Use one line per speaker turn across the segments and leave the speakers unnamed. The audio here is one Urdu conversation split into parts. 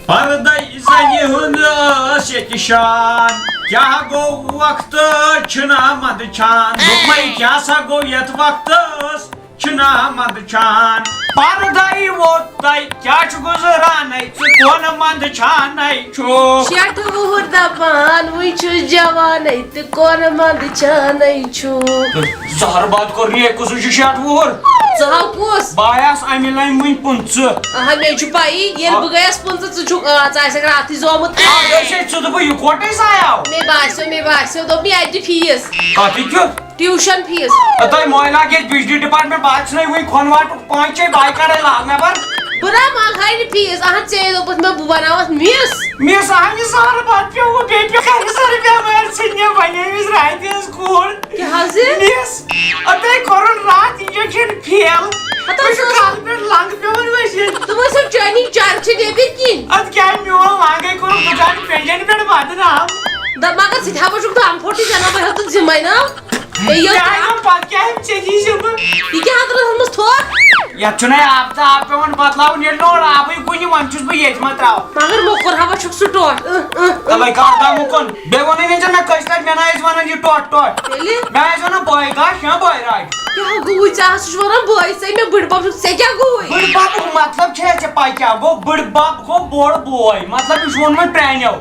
پردے زنہِ ہُنٛد ٲس ییٚتہِ شان کیٛاہ گوٚو وقتہٕ چھُنا منٛدچھان دوٚپمَے کیٛاہ سا گوٚو یَتھ وقتس چھُنا منٛدچھان پردے ووت تۄہہِ کیٛاہ چھُ گُزرانے ژٕ کونہٕ منٛدچھانے چھُکھ
شیٹھ وُہُر دپان وٕنۍ چھُس جوانے تہٕ کونہٕ منٛدچھانے چھُکھ
زہرباد کوٚر یے کُسُے چھُ 60 وُہُر
ژٕ ہاو کُس
بہٕ آیاس اَمہِ لَمہِ وٕنۍ 25
مےٚ چھُ پَیی ییٚلہِ بہٕ گٔیَس 15 ژٕ چھُکھ ژٕ آسٮ۪کھ راتھٕے زومُت
ژٕ دوٚپُے یِکوٹے زایاو
مےٚ باسیو دوٚپ مےٚ اَتہِ فیٖس
کَتہِ کیُتھ
ٹیوٗشن فیٖس
تۄہہِ مۄہلا گژھِ بجلی ڈپارٹمنٹ بہٕ ژھٕنَے وٕنۍ کھۄنہٕ پانٛژے بہٕ کَڑے لال نٮ۪بر
بہٕ نہ منٛگہاے نہٕ فیٖس ژےٚ دوٚپُتھ مےٚ بہٕ بناوَتھ مِس
مِس اَہنہِ زہرباد پیوٚوُ بیٚیہِ پیوٚو کھَنہِ بٮ۪مٲرۍ ژھٕنہِ بَنیمِس راتہِ ہٕنٛز کوٗر
کیٛاہ حظ
مِس تۄہہِ کوٚرُن راتھ اِنجَکشن فیل مےٚ چھُ کَلہٕ پٮ۪ٹھ لنٛگہٕ پیوان ؤسِتھ
تِم ٲسِو چٲنی چرچہِ نیٚبٕرۍ کِنۍ
اَدٕ کیٛاہ میون لنٛگَے کوٚرُن بِچارِ پٮ۪نجَن پٮ۪ٹھ بدنام
مگر ژٕ تہِ ہا چھُکھ دم پھوٚٹٕے زینان بہٕ ہیوٚتُتھ ذِمَے نا
پَتہٕ کیٛاہ ہٮ۪مہِ ژےٚ دِی ذِمہٕ
یہِ کیٛاہ ہَتھ ٲسمٕژ تھوٚد
یَتھ چھُنَے آب تہٕ آب پیوان بدلاوُن ییٚلہِ نہٕ اورٕ آبٕے کُنہِ وۄنۍ چھُس بہٕ ییٚتہِ ما ترٛاوٕ
مگر موٚکُر ہوا چھُکھ سُہ ٹوٹھ
تَوَے کَر تام مُکُن بیٚیہِ ووٚنُے نہٕ ژےٚ مےٚ کٲنٛسہِ لَٹہِ مےٚ نہ ٲسۍ وَنان یہِ ٹوٹھ
تیٚلہِ
مےٚ ٲسۍ وَنان بٲے گاش یا بٲے راج
کیٛاہ گوٚوُے ژےٚ ہسا چھُ وَنان بٲے ژےٚ مےٚ بٕڈبب چھُکھ ژےٚ کیٛاہ گوٚوُے
بٕڈببُک مطلب چھے ژےٚ پَے کیٛاہ گوٚو بٕڈبب گوٚو بوٚڑ بوے مطلب یہِ چھُ ووٚنمُت پرٛانیو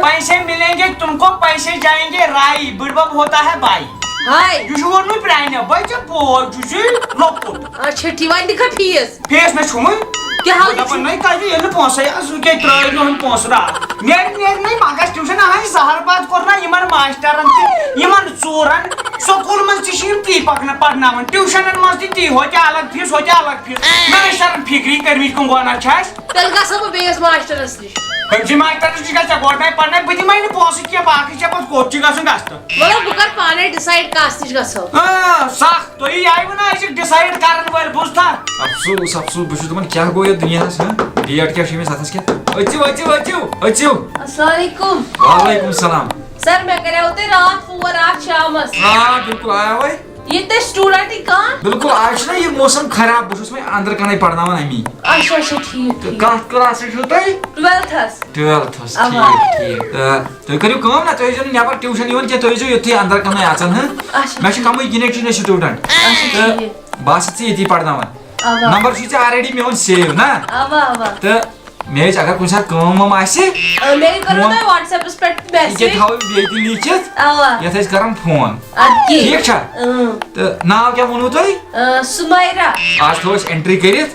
پیسے مِلیں گے تُم کو پیسے جائیں گے رائی بٕڈبب ہوتا ہے بائی
ہاے
یہِ چھُ ووٚنمُت پرٛانیو بٲے ژےٚ بوے چھُسے لۄکُٹ
چھٹھی وۄنۍ دِکھا فیٖس
فیس مےٚ چھُمٕے
کیٛاہ حال
دَپان نَے تۄہہِ ییٚلہِ نہٕ پونٛسَے آسہٕ سُہ کیٛاہ ترٛٲوِو نہٕ پونٛسہٕ راتھ نیرِ مگس ٹیوٗشن اَہنہِ زہرباد کوٚر نا یِمن ماشٹرن تہِ یِمن ژوٗرن سکوٗل منٛز تہِ چھِ یِم تی پرناوان ٹیوٗشنن منٛز تہِ تی ہوتہِ الگ فیٖس ہوتہِ الگ فیٖس مےٚ ٲسۍ تران فِکری کٔرمٕتۍ کٕم گۄناہ چھِ اَسہِ
تیٚلہِ گژھو بہٕ بیٚیِس ماشٹرس نِش
کٔمسٕے ماشٹرس نِش گژھِ ژےٚ گۄڈٕنَے پرناے بہٕ دِمے نہٕ پونٛسہٕ کینٛہہ باقٕے ژےٚ پتہٕ کوٚت چھُ گژھُن گژھ تہٕ
مطلب بہٕ کرٕ پانے ڈِسایڈ کَس نِش گژھو
سخ تُہی آیوٕ نا أسۍ ڈِسایڈ کرن وٲلۍ بوٗزتھا
افسوس افسوس بہٕ چھُس دپان کیٛاہ گوٚو یتھ دُنیاہس ڈیٹ کیٛاہ چھُ أمِس اَتھس کیٛاہ أژِو
السلام علیکُم
وعلیکُم السلام
سر مےٚ کریاو تۄہہِ راتھ فون آز شامس
آ بِلکُل آوے
ییٚتہِ تۄہہِ سٹوٗڈنٹٕے کانٛہہ
بِلکُل آز چھُنہ یہِ موسم خراب بہٕ چھُس وۄنۍ انٛدر کنٕے پرناوان امی
اچھا اچھا ٹھیٖک ٹھیٖک
کتھ کلاسس چھُو تُہۍ
12تھس
ٹُویلتھس ٹھیٖک تہٕ تُہۍ کٔرِو کٲم نا تُہۍ ٲسۍزیو نہٕ نٮ۪بر ٹیوٗشن یِوان کینٛہہ تُہۍ ٲسۍزیو ییٚتھٕے انٛدر کنٕے اژان مےٚ چھِ کمٕے گِنٛدِتھ چھِ مےٚ سٹوٗڈنٹ تہٕ بہٕ آسہٕ ژےٚ ییٚتی پرناوان نمبر چھُے ژےٚ آلریڈی میون سیو نا تہٕ مےٚ ٲسۍ اگر کُنہِ ساتہٕ کٲم وٲم آسہِ یہِ تھاوو بیٚیہِ تہِ لیٖکھِتھ یتھ أسۍ کران فون ٹھیٖک چھا تہٕ ناو کیٛاہ ووٚنوُ تۄہہِ
سُمیرا
آز تھاوو أسۍ ایٚنٹری کٔرِتھ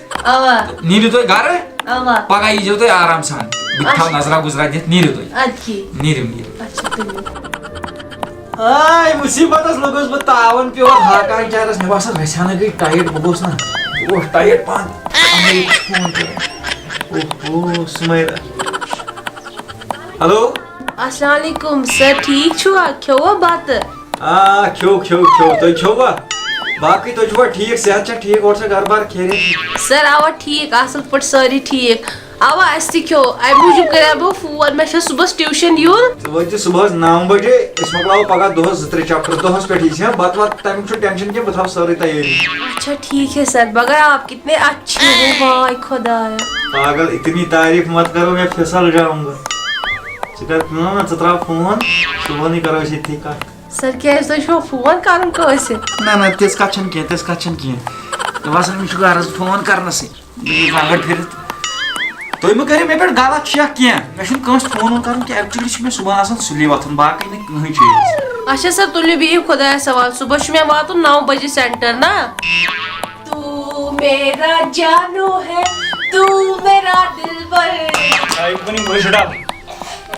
نیٖرِو تُہۍ گرٕ پگہہ ییٖزیو تُہۍ آرام سان بہٕ تہِ تھاوٕ نظرا گُزرا دِتھ نیٖرِو تُہۍ نیٖرِو
آے مُصیٖبتس لوٚگُس بہٕ تاوَن پیور ہاکان چارس مےٚ باسان رَژھِ ہنا گٔے ٹایِٹ بہٕ گوٚس نا بہٕ گوٚس ٹایِٹ پہن فون اوہو سُمیرا ہیلو
السلام علیکُم سر ٹھیٖک چھُوا کھیوٚوا بتہٕ
آ کھیوٚو تُہۍ کھیوٚوا باقٕے تُہۍ چھُوا ٹھیٖک صحت چھا ٹھیٖک اورٕ چھا گرٕ بار خیریت
سر اوا ٹھیٖک اصٕل پٲٹھۍ سٲری ٹھیٖک اوا اَسہِ تہِ کھیوٚو امہِ موٗجوٗب کریاو بہٕ فون مےٚ چھُ صُبحس ٹیوٗشن یُن
ژٕ وٲتہِ صُبحس 9 بجے أسۍ مۄکلاوو پگہہ دۄہس 2-3 چپٹر دۄہس پٮ۪ٹھ یی ژٕ بتہٕ وتہٕ تمیُک چھُ ٹینشن کینٛہہ بہٕ تھاوٕ سٲرٕے تیٲری
اچھا ٹھیٖک ہے سر مگر آپ کتنے اچھے ہو بھائی خدایا
پاگل اتنی تعریف مت کرو میں پھسل جاؤں گا ژٕ کر کٲم نا ژٕ تراو فون صُبحنٕے کرو أسۍ ییٚتھی کتھ
سر کیٛازِ تۄہہِ چھُوا فون کرُن کٲنٛسہِ
نہ تِژھ کتھ چھنہٕ کینٛہہ مےٚ باسان مےٚ چھُ غرض فون کرنسٕے بہٕ یِمہٕ لنٛگڑ پھِرِتھ تُہۍ مہٕ کٔرِو مےٚ پٮ۪ٹھ غلط شک کینٛہہ مےٚ چھُنہٕ کٲنٛسہِ فون وون کرُن کینٛہہ ایٚکچُؤلی چھُ مےٚ صُبحن آسان سُلی وۄتھُن باقٕے نہٕ کٕہٕنۍ چیٖز
اچھا سر تُلِو بِہِو خۄدایس حوال صُبحس چھُ مےٚ واتُن 9 بجے سینٹر نا تو میرا جانو ہے تو میرا دلبر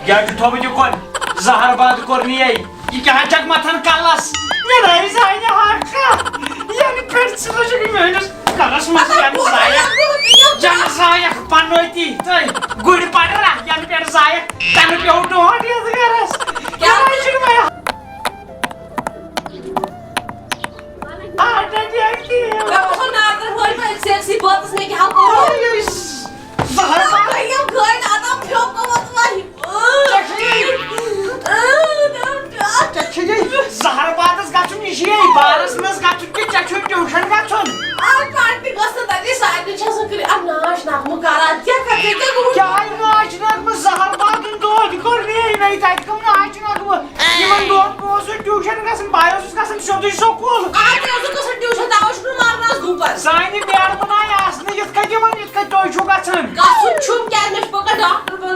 کیٛاہ چھُ تھوٚومُت یہِ کۄل زہرباد کوٚر نہٕ یے یہِ کیٛاہ چھکھ متھان کلس مےٚ رٲوۍ زانہِ ہاکھا ینہٕ پٮ۪ٹھ ژٕ لٔجِکھ میٲنِس کلس منٛز ینہٕ زایکھ پنٲتی تُہۍ گُرۍ پڑرا ینہٕ پٮ۪ٹھ زایکھ تنہٕ پیوٚو ڈونٛٹھ یتھ گرس زہربادس گژھُن یہِ چھُ یے بارس منٛز گژھُن کہِ ژےٚ چھُے ٹیوٗشن گژھُن کیٛاہ ناچ نہ Cornei, na idade como na arte na rua. E mandou pro seu tio já não gasta mais, os caras não de socorro.
eu sou que eu já tava chupando nas dupas.
Sai de merda na yas, nem isso que de mania que tô jogando.
Gasto chup que é meus pouca doctor,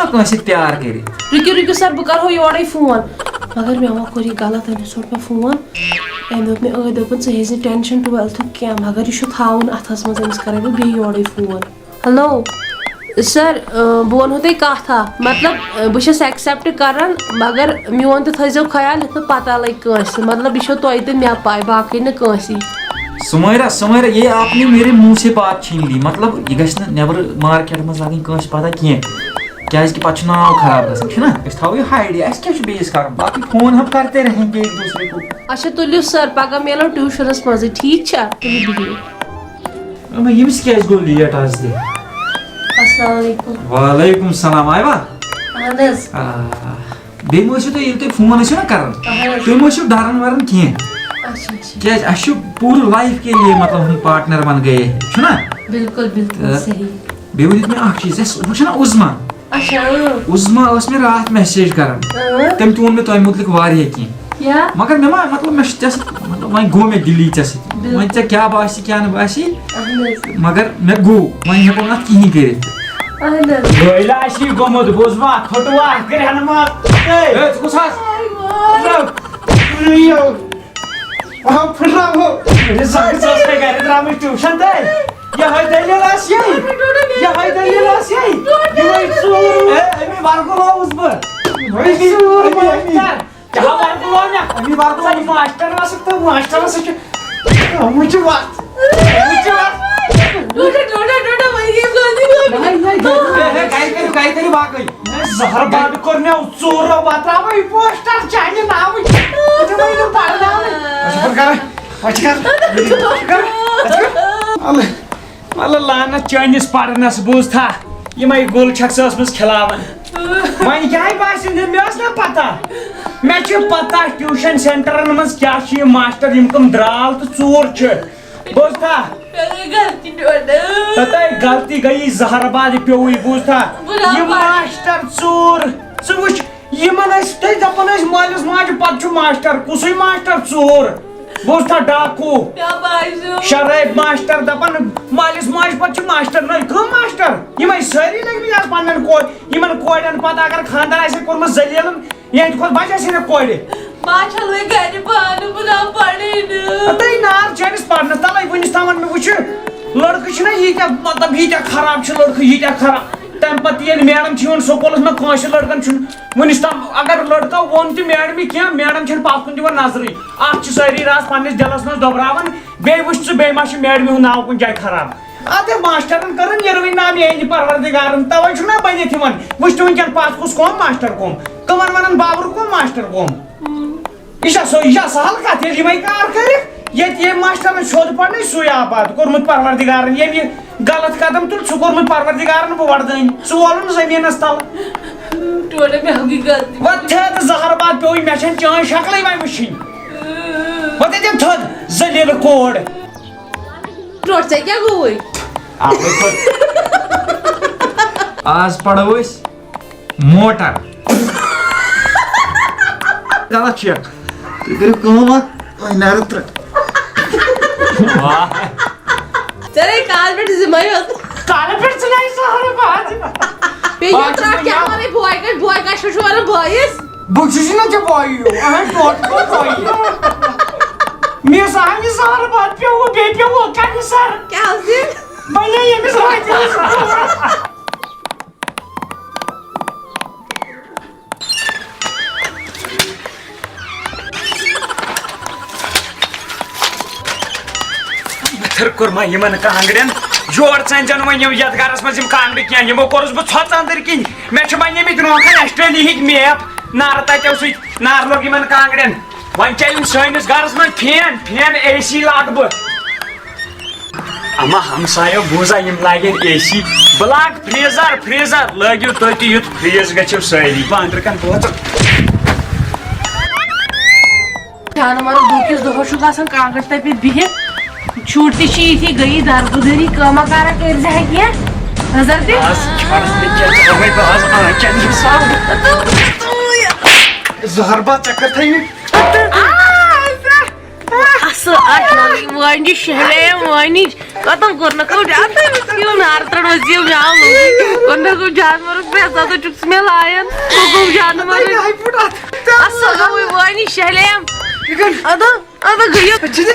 نا کٲنٛسہِ سۭتۍ پیار کٔرِتھ.
رُکِو سر بہٕ کرہو یورے فون مگر مےٚ ما کوٚر یہِ غلط أمِس روٚٹ مےٚ فون أمۍ دوٚپ مےٚ دوٚپُن ژٕ ہیٚزِ نہٕ ٹٮ۪نشن 12تھُک کینٛہہ مگر یہِ چھُ تھاوُن اَتھس منٛز أمِس کرے بہٕ بیٚیہِ یورے فون. ہیلو سر بہٕ ونہو تۄہہِ کتھ اکھ مطلب بہٕ چھس ایکسیپٹ کران مگر میون تہِ تھٲیزیو خیال یتھ نہٕ پتہ لگہِ کٲنٛسہِ مطلب یہِ چھو تۄہہِ تہٕ مےٚ پاے باقٕے نہٕ کٲنٛسی.
سُمیرا یہ آپ نے میرے منہ سے بات چھین لی مطلب یہ گژھِ نہٕ نیبر مارکیٹ منٛز لگٕنۍ کٲنٛسہِ پتہ کینٛہہ کیازکہِ پتہٕ چھُ ناو خراب گژھان چھُنا أسۍ تھاوو یہِ ہایڈٕے اَسہِ کیٛاہ چھُ بیٚیِس کَرُن باقٕے فون ہم کرتے رہیں گے ایک دوسرے کو.
اچھا تُلِو سر پگاہ میلو ٹیوٗشنس منٛزٕے ٹھیٖک چھا تُلِو بِہِو.
ییٚمِس کیازِ گوٚو لیٹ آز تہِ.
السلام علیکم.
وعلیکم السلام آیوا
اہن حظ.
بیٚیہِ مہ ٲسِو تُہۍ ییٚلہِ تُہۍ فون ٲسِو نا کران تُہۍ مہ ٲسِو ڈران وران کینٛہہ کیازِ اَسہِ چھُ پوٗرٕ لایف کے لیے مطلب ہم پارٹنر بن گئے چھُنا.
بالکل بالکل صحیح.
بیٚیہِ ؤنِو مےٚ اکھ چیٖز اَسہِ ہُہ چھُنا عظما عظما ٲس مےٚ راتھ میسیج کران تٔمۍ تہِ ووٚن مےٚ تۄہہِ مُتعلِق واریاہ کینٛہہ مگر مےٚ ما مطلب مےٚ چھُ ژےٚ سۭتۍ مطلب وۄنۍ گوٚو مےٚ دِلی ژےٚ سۭتۍ وۄنۍ ژےٚ کیٛاہ باسی کیٛاہ نہٕ باسی مگر مےٚ گوٚو وۄنۍ ہٮ۪کو نہٕ اَتھ کِہیٖنۍ کٔرِتھ.
بٲیلا آسی گوٚمُت بوٗزوا پھٕٹوا کٔرِہن مات
ژٕ کُس حظ
پھٕٹراوو گرِ درٛامٕژ ٹیوٗشن تہٕ یہے دٔلیٖل آسہِ یہے دٔلیٖل آسہِ یِمے ژوٗر امی ورگُلووُس بہٕ ماشٹر ٲسٕکھ تہٕ ماشٹرس چھُ وٕچھ وتھ
گرِ کٔرِو باقٕے
زہر بنٛد کوٚر مےٚ ژوٗرو وتراوو یہِ پوسٹر چانہِ ناوٕے اللہ لعنت چٲنِس پرنس بوٗزتھا یِمے گُل چھکھ ژٕ ٲسمٕژ کھِلاوان وۄنۍ کیٛاہ باسہِ مےٚ ٲس نا پتہ مےٚ چھِ پتہ ٹیوٗشن سینٹرن منٛز کیٛاہ چھِ یِم ماشٹر یِم کٕم درٛاو تہٕ ژوٗر چھِ بوٗزتھا غلطی گٔیی زہرباد پیوٚوُے بوٗزتھا یِم ماشٹر ژوٗر ژٕ وٕچھ یِمن ٲسۍ تُہۍ دپان ٲسۍ مٲلِس ماجہِ پتہٕ چھُ ماشٹر کُسُے ماشٹر ژوٗر بوٗزتھا ڈاکوٗ شرٲبۍ ماشٹر دپان مٲلِس ماجہِ پتہٕ چھُ ماشٹر نٔے کٕم ماشٹر یِمے سٲری لٔگمٕتۍ آز پننٮ۪ن یِمن کورٮ۪ن پتہٕ اگر خانٛدر آسہِ کوٚرمُت زٔلیٖلن یہندِ کھۄتہٕ بجہِ آسہِ ہا کورِ تُہۍ نار چٲنِس پرنس تلے وُنِس تامن مےٚ وٕچھِ لڑکہٕ چھِنہ ییٖتیاہ مطلب ییٖتیاہ خراب چھِ لڑکہٕ ییٖتیاہ خراب تمہِ پتہٕ ییٚلہِ میڈم چھِ یِوان سکوٗلس منٛز کٲنٛسہِ لڑکن چھُنہٕ وُنِس تام اگر لڑکہٕ ووٚن تہِ میڈمہِ کینٛہہ میڈم چھنہٕ پتھ کُن دِوان نظرٕے اکھ چھِ سٲری راز پننِس دِلس منٛز دۄبراوان بیٚیہِ وٕچھ ژٕ بیٚیہِ ما چھُ میڈمہِ ہُنٛد ناو کُنہِ جایہِ خراب ادٕ ماشٹرن کٔرٕن یِروٕنۍ نام یہندِ پروردِگارن توے چھُنہ بٔنِتھ یِوان وٕچھ تہٕ وٕنکٮ۪ن پتھ کُس کۄم ماشٹر کۄم کٕمن ونان بابر کۄم ماشٹر کۄم یہِ چھا سہل کتھ ییٚلہِ یِمے کار کٔرِکھ ییٚتہِ ییٚمۍ ماشٹرن سیوٚد پرنٕے سُے آباد کوٚرمُت پروردِگارن ییٚمۍ یہِ غلط قدم تُل سُہ کوٚرمُت پروردِگارن بہٕ وردٲنۍ ژٕ وولُن زٔمیٖنس تل وۄنۍ تھٔد زہرباد پیوٚوُے مےٚ چھنہٕ چٲنۍ شکلٕے وۄنۍ وٕچھِنۍ وۄنۍ دِتِم تھٔد زٔلیٖلہٕ کور
آز پرو أسۍ موٹر غلط چیک تُہۍ کٔرِو کٲم اکھ وۄنۍ نیرٕ ترٛےٚ
کالہٕ پٮ۪ٹھ ژٕناے زہرباد
بہٕ
چھُس نہ ژےٚ بایی مےٚ ٲس اہن یہِ زہرباد پیوٚوُ بیٚیہِ پیوٚوُ کنہِ سر بنے ییٚمِس کوٚر ما یِمن کانٛگرٮ۪ن یور ژٲنۍزٮ۪ن وۄنۍ یِم یتھ گرس منٛز یِم کانٛگرِ کینٛہہ یِمو کوٚرُس بہٕ ژھۄژ أنٛدٕرۍ کِنۍ مےٚ چھِ بنیمٕتۍ روکھن آسٹریلیہٕکۍ میپ نارٕ تتٮ۪و سۭتۍ نار لوٚگ یِمن کانٛگرٮ۪ن وۄنۍ چلہِ سٲنِس گرس منٛز فین اے سی لاگہٕ بہٕ اما ہمسایو بوٗزا یِم لاگن اے سی بہٕ لاگہٕ فریٖزر لٲگِو تُہۍ تہِ یُتھ فریٖز گٔژھِو سٲری بہٕ أنٛدرٕ کن بوزٕ
جانورو دۄہکِس دۄہس چھُ گژھان کانٛگٕر تَپہِ بِہِتھ شُرۍ تہِ چھِ یِتھی گٔیی درگُزٲری کٲما کارا کٔرۍزِ ہا کینٛہہ نظر دِ
زہرباد چکر تھٲیمٕتۍ
اصل وٲنج شہلے وٲنج ختم کرنا کو جاتا ہے کیوں نارتن وزیو جاؤ کنڈا کو جانور پہ زیادہ چکس میں لائن کو جانور اصل ہوئی وانی شہلیم ادا گئی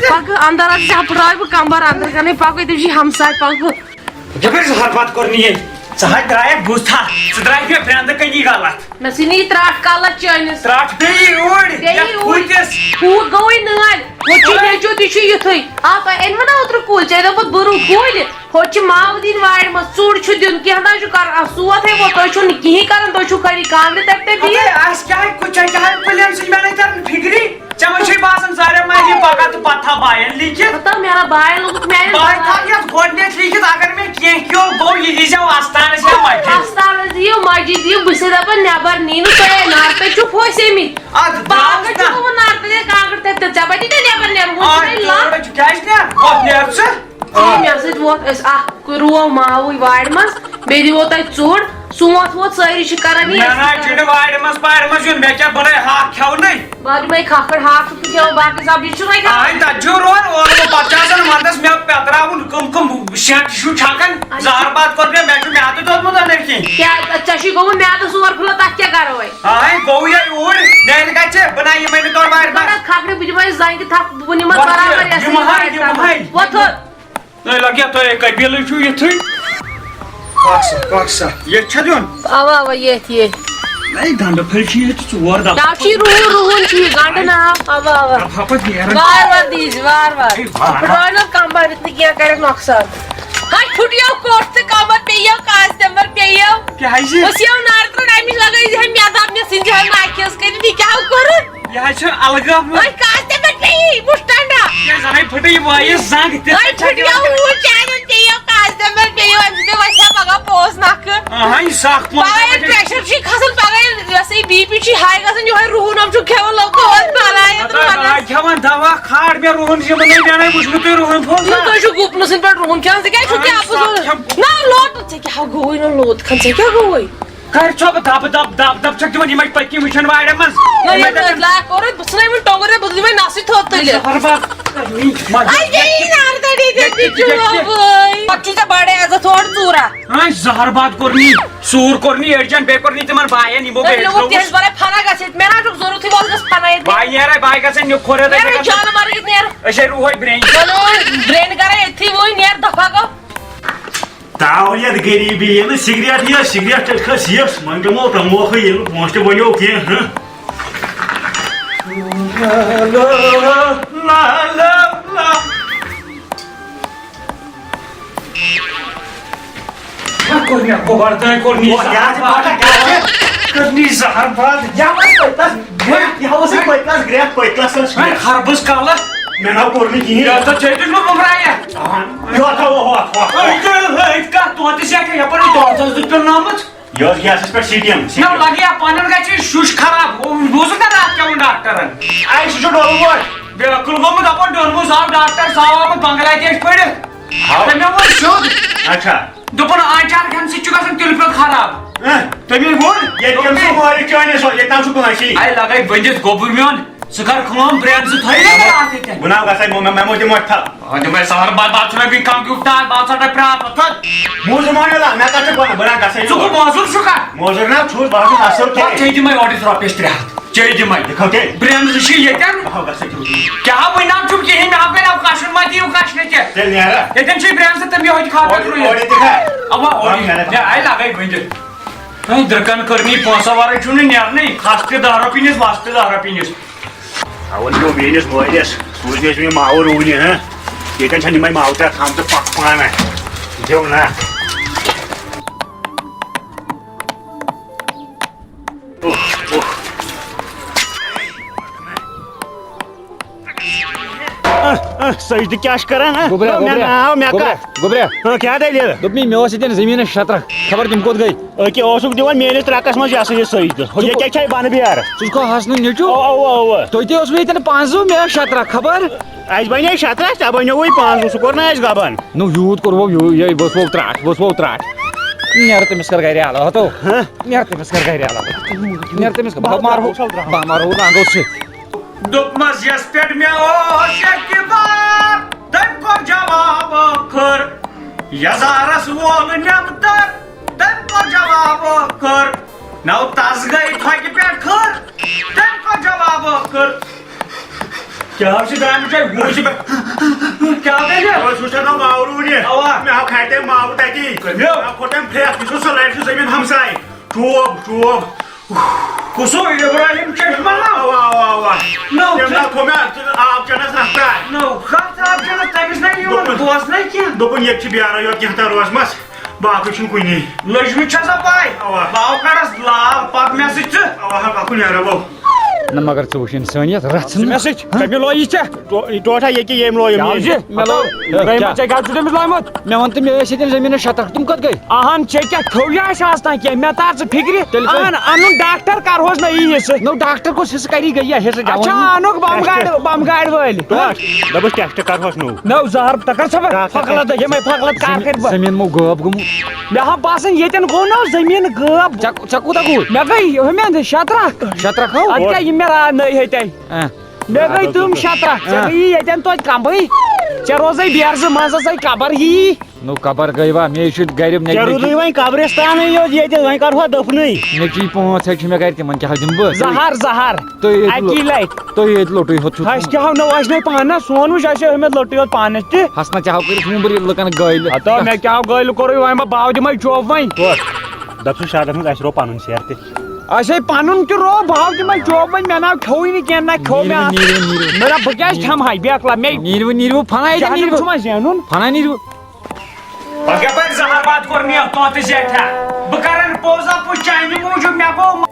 پاک اندر آ جا پڑائی وہ کمبر اندر کرنے پاک ادھر جی ہمسائے پاک
جب ہر بات کرنی ہے سہا درائے بوتھا درائے پہ برند کنی غلط
نسینی تراٹ کالا چینس
تراٹ پی اوڑ یا پوتس
پوت گوئی نال ہوچی نیچو تیچو یتھوی آپ این منا اوتر کول چاہیے پت برو کول ہوچی ماو دین وائر مس چوڑ چھو دیون کی ہندا چھو کر سوت ہے وہ تو چھو نکی کرن تو چھو کری کام تک تے بھی
اس کیا ہے کچھ ہے کیا ہے پلین سے میں نے تر فکری چمچی باسن سارے میں یہ پکا تو پتھا بائن لیکن
پتہ میرا بائن لوگ میں
بائن تھا کہ گوڈنیت لیکن اگر میں کیوں گو یہ جو آستان سے مسجد
آستان دیو مسجد دیو بسے دپن نیبر نینو تو نار پہ چپ ہوئی می باغ چھو نار پہ کانگر تے چپٹی تے نیبر نیر وہ
لا کیا ہے نا وہ نیر سے
مے سۭتۍ ووت أسۍ اکھ رو ماوٕے وارِ منٛز بیٚیہِ دِمو تۄہہِ ژوٚڈ سونٛتھ ووت سٲری چھِ کران یہِ
نہ چھُنہٕ وارِ منٛز پارِ منٛز یُن مےٚ کیٛاہ بنٲے ہاکھ کھیٚونٕے
بہٕ دِمے کھکھٕر ہاکھ چھُکھ کھیٚوان باقٕے سبزی چھُنَے
آے تتہِ چھُ روان اورٕ پتہٕ چھُ آسان ونٛدس مےٚ پٮ۪تراوُن کٕم شٮ۪ٹ چھُ چھکان زہر بات کوٚر مےٚ چھُ میادٕ دوٚدمُت أنٛدٕرۍ کِنۍ
کیٛاہ ژےٚ چھُے گوٚمُت میادٕ ژور پھٕلہٕ تتھ کیٛاہ کرو وۄنۍ
آے گوٚو یے اوٗرۍ نیرِ گژھِ بناے یِمے نہٕ تورٕ وارِ منٛز
کھکھرِ بہٕ دِمے زنٛگہِ تھپھ بہٕ نِمس برابر وۄتھُن
تۄہہِ لگیا تۄہہِ قبیٖلٕے چھُو یِتھُے کۄکسا ییٚتہِ چھا دیُن
اوا اوا ییٚتھۍ ییٚتھۍ
نَے دنٛدٕ پھٔلۍ چھِ ییٚتہِ ژور دَب
کیٛاہ چھُے رُہُن چھُے گنٛڈٕ ناو اوا اوا
پتہٕ نیران
وار وار دیٖزِ وار وار پھٕٹرٲیِو کمبر یُتھ نہٕ کینٛہہ کَریکھ نۄقصان ہاے پھٕٹیو کوٹھ تہٕ کمبر پیٚیو کاسٹمر پیٚیو
کیٛازِ
أسۍ یِو نار ترٛٲوِتھ أمِس لگٲیزِ ہے میٚداب مےٚ ژھٕنزِ ہے ناکھٮ۪س کٔرِتھ یہِ کیٛاہ کوٚرُن
یہِ حظ چھُ الگا
أے کاسٹمر پیٚیی مُشٹنڈا
زنٕے پھٕٹے یہِ وایہِ زنٛگ تہِ
أے پھٕٹیو ہوٗ چانٮ۪ن پیٚیو کاسٹمر پیٚیو أمۍ سۭتۍ وَسہِ ہا پگاہ پوس نکھٕ
آہَے سخ
پگاہ ییٚلہِ پریشر چھُے کھسان پگاہ ییٚلہِ یہِ ہسا یہِ بی پی چھُے ہاے گژھان یِہوے رُہُنم چھُ کھٮ۪وان لوکوس بلاے
کھٮ۪وان دوا کھاڑ مےٚ رُہُن یِمنٕے مےٚ وٕچھمُت تُہۍ رُہُن پھوٚل
تُہۍ چھُو گُپنہٕ سٕنٛدۍ پٮ۪ٹھ رُہُن کھٮ۪وان ژٕ کیٛازِ چھُکھ کیٛاہ اَپُز نہ لوٹ ژےٚ کیٛاہ گوٚوُے نہٕ لوت کھن ژےٚ کیٛاہ گوٚوُے
کر چھو بہٕ دب دب دب دب چھکھ دِوان یِمے پٔتکِنۍ وٕچھان وارٮ۪ن منٛز
نہ ییٚلہِ نہٕ لایق کوٚرُے بہٕ ژھٕنَے وۄنۍ ٹۄنٛگُر بہٕ دِمے نسٕے تھوٚد تُلِتھ پتہٕ چھُے ژےٚ بڑے عزت تھوڑ ژوٗرا
زہر باد کوٚرنی ژوٗر کوٚرنی أڑجن بیٚیہِ کوٚرنی تِمن باین یِمو
تیز بڑے فنا گژھِ مےٚ نہ چھُکھ ضروٗرتھٕے وۄل گژھ فنا ییٚتہِ
باے نیرے باے گژھن یہِ کھوٚر
جانہٕ مرگہِ نیر
أسۍ روہے برٛینٛچ
برٛینٛڈ کرے ییٚتھی وۄنۍ نیر دفعہ گوٚو
تاولیت غریبی یہ سگریٹ یہ سگریٹ کھس یس من دمو تموکھ یہ پونسہ بنو کی
خربس کالہ
مے نا کور کہین گیسس پہ سٹیم
لگیا پن گھر شش خراب بوزت نا رات کیون ڈاکٹرن
سہ ڈول ووٹ
بالکل گوٚمُت دپان ڈوٚنمُت آو ڈاکٹر صاحب آمُت بنگلادیش پٔرِتھ تٔمۍ ووٚن سیوٚد
اچھا
دوٚپُن آنچار کھٮ۪نہٕ سۭتۍ چھُ گژھان تِلہٕ پیوٚت خراب
تمی وون یہ کم سے مالک چانے سو یہ تام سو کناسی
اے لگے بٔنِتھ گوٚبُر میون ژٕ کر کٲم برٛین زٕ تھٲیِو نا راتھ ییٚتٮ۪ن
بنا گژھے مےٚ دِمو تھل
دوٚپمے سہر بات چھُ مےٚ بیٚیہِ کمپیوٗٹر بہٕ ژھا تۄہہِ پرٛاپھ
موزر مان لا مےٚ کتھ بنا بنا گژھے
ژٕ گوٚو موزوٗر چھُکھا
موزر نا چھُس بہٕ چھُس اصل
پتہٕ ژےٚ دِمے اورٕ رۄپیس 300 ژےٚ دِمے
کھوتے
برٛین زٕ چھِ ییٚتٮ۪ن
گژھے
کیٛاہ وٕنیٛام چھُم کِہیٖنۍ مےٚ کَریو کشُن ما دِیِو کشنہٕ تہِ
تیٚلہِ نیرا
ییٚتٮ۪ن چھِ برٛین زٕ تِم یِہوے کھاپے ترٛٲیِتھ اوا اے لگے بٔنِتھ درکن کٔرنی پونٛسو ورٲے چھُنہٕ نیرنٕے کھس تہِ 10 رۄپیہِ نِس وس تہِ 10 رۄپیہِ نِس
اول جو میٲنِس مٲلِس سوٗزنَس مےٚ ماوٕ روٗنہِ ییٚتٮ۪ن چھَنہٕ یِمے ماوٕ ترٛےٚ تھامژٕ پکھ پانہ دِو نا سجدٕ کیٛاہ چھِ کران کیٛاہ دٔلیٖل
مےٚ اوس ییٚتٮ۪ن زٔمیٖنس شطرکھ خبر تِم کوٚت گٔے
أکہِ اوسُکھ دِوان میٲنِس ترٛکس منٛز یہِ ہسا یہِ سجدٕ یہِ کیٛاہ چھے بنہٕ بیرٕ
ژٕ چھُکھا حسنُک نیٚچوٗ
اوا
تۄہہِ تہِ اوسوٕ ییٚتٮ۪ن 500 مےٚ ٲس شطرکھ خبر
اَسہِ بنے شطرس ژےٚ بنیووُے 500 سُہ کوٚر نا اَسہِ گبن
نو یوٗت کوٚروٕ یہِ ؤژھوو ترٛاٹ نیرٕ تٔمِس کر گرِ علاوٕ ہتو نیرٕ تٔمِس کر گرِ علاوٕ نیرٕ تٔمِس بہٕ مارہو رنٛگو سۭتۍ
دوٚپمس یس پٮ۪ٹھ مےٚ اوس اعتبار تٔمۍ کوٚر جواب ٲخر یزارس وول نمتر تم کو جواب کر نو تس گئی تھوکہ پہ کھر تم کو جواب کر کیا دامہ چاہیے کیا
سہ ماو رونہ مے آو کھاتے ماو تتی کھوٹم پھریک یہ سہ لڑ زمین ہمسائے ٹوب ٹوب
کسو ابراہیم چشمہ
تھو مے آب چنس رفتہ
نو خط آب چنس تمس نا بوزن کی
دپن یہ بیارا یوت کینٛہہ روزمس باقی چھُنہٕ کُنی
لجمہ چھسا پاے باو کڑس لال پک مے سۭتۍ ژٕ
اوا باقی نیرا بو
نہ مگر ژٕ وٕچھ انسٲنیت رژھ
مےٚ سۭتۍ کٔمۍ لوگ یہِ ژےٚ ٹوٹھا ییٚکیٛاہ ییٚمۍ لوگ
مےٚ
ژےٚ چھُ تٔمِس لوگمُت
مےٚ وَن تہٕ مےٚ ٲسۍ ییٚتٮ۪ن زٔمیٖنس شطرح تِم کَتھ گٔے
اہن ژےٚ کیٛاہ کھوٚویا آسہِ آز تام کینٛہہ مےٚ تار ژٕ فِکرِ اہن اَنُن ڈاکٹر کرہوس نہ یی حصہٕ
نو ڈاکٹر کُس حصہٕ کری گٔیے حصہٕ
اچھا انُکھ بم گاڑِ وٲلۍ
دپس ٹیسٹ کرہوس نو
نو زہر تکر صبر فقلت یِمے فقلت کار کر بہٕ
زٔمیٖن مو غٲب گوٚمُت
مےٚ ہا باسان ییٚتٮ۪ن گوٚو نہ زٔمیٖن غٲب
ژےٚ کوٗتاہ گوٚو
مےٚ گٔے ہُمین شطرح
شطرح کھو
ادٕ کیٛاہ یِم مےٚ راتھ نٔے ہیٚتۍ مےٚ گٔے تِم شطرح ژےٚ گٔیی ییٚتٮ۪ن توتہِ کمبٕے ژےٚ روزے بیرزٕ منٛزَسٕے قبر یی
نو قبر گٔے وا مےٚ چھُ گرِ
ژےٚ روٗدُے وۄنۍ قبرستانٕے یوت ییٚتہِ وۄنۍ کرہو دفنٕے
نیٚچی 5 چھِ مےٚ گرِ تِمن کیٛاہ دِمہٕ بہٕ
زہر زہر
تُہۍ
اکی لٹہِ
تُہۍ ییٚتہِ لوٚٹُے ہوت چھُو
اَسہِ کیٛاہ نہٕ اَسہِ نَے پانس سون وٕچھ اَسہِ ہُمہِ لٔٹٕے یوت پانس تہِ
ہسنا ژےٚ ہاو کٔرِتھ وُمبرِ لُکن گٲلۍ
ہتو مےٚ کیٛاہ گٲلۍ کوٚرُے وۄنۍ باو دِمے چوب وۄنۍ
دپ سہ شادس منٛز اَسہِ رو پنُن شیر تہِ
اَسے پنُن تہِ رو باو دِمے چوب وۄنۍ مےٚ ناو کھیوٚوٕے نہٕ کینٛہہ نہ کھیوٚو مےٚ مےٚ دوٚپ بہٕ کیٛازِ کھٮ۪مہٕ ہاے بیکلا مےٚ
نیٖرِو فنا ییٚتٮ۪ن
چھُ
نیٖرِو
ما زینُن
فنا نیٖرِو
پگہ پہ زہر بات کور نیل تو زیٹھا بہ کرن پوزا پوچھ چانہ موجود مے گو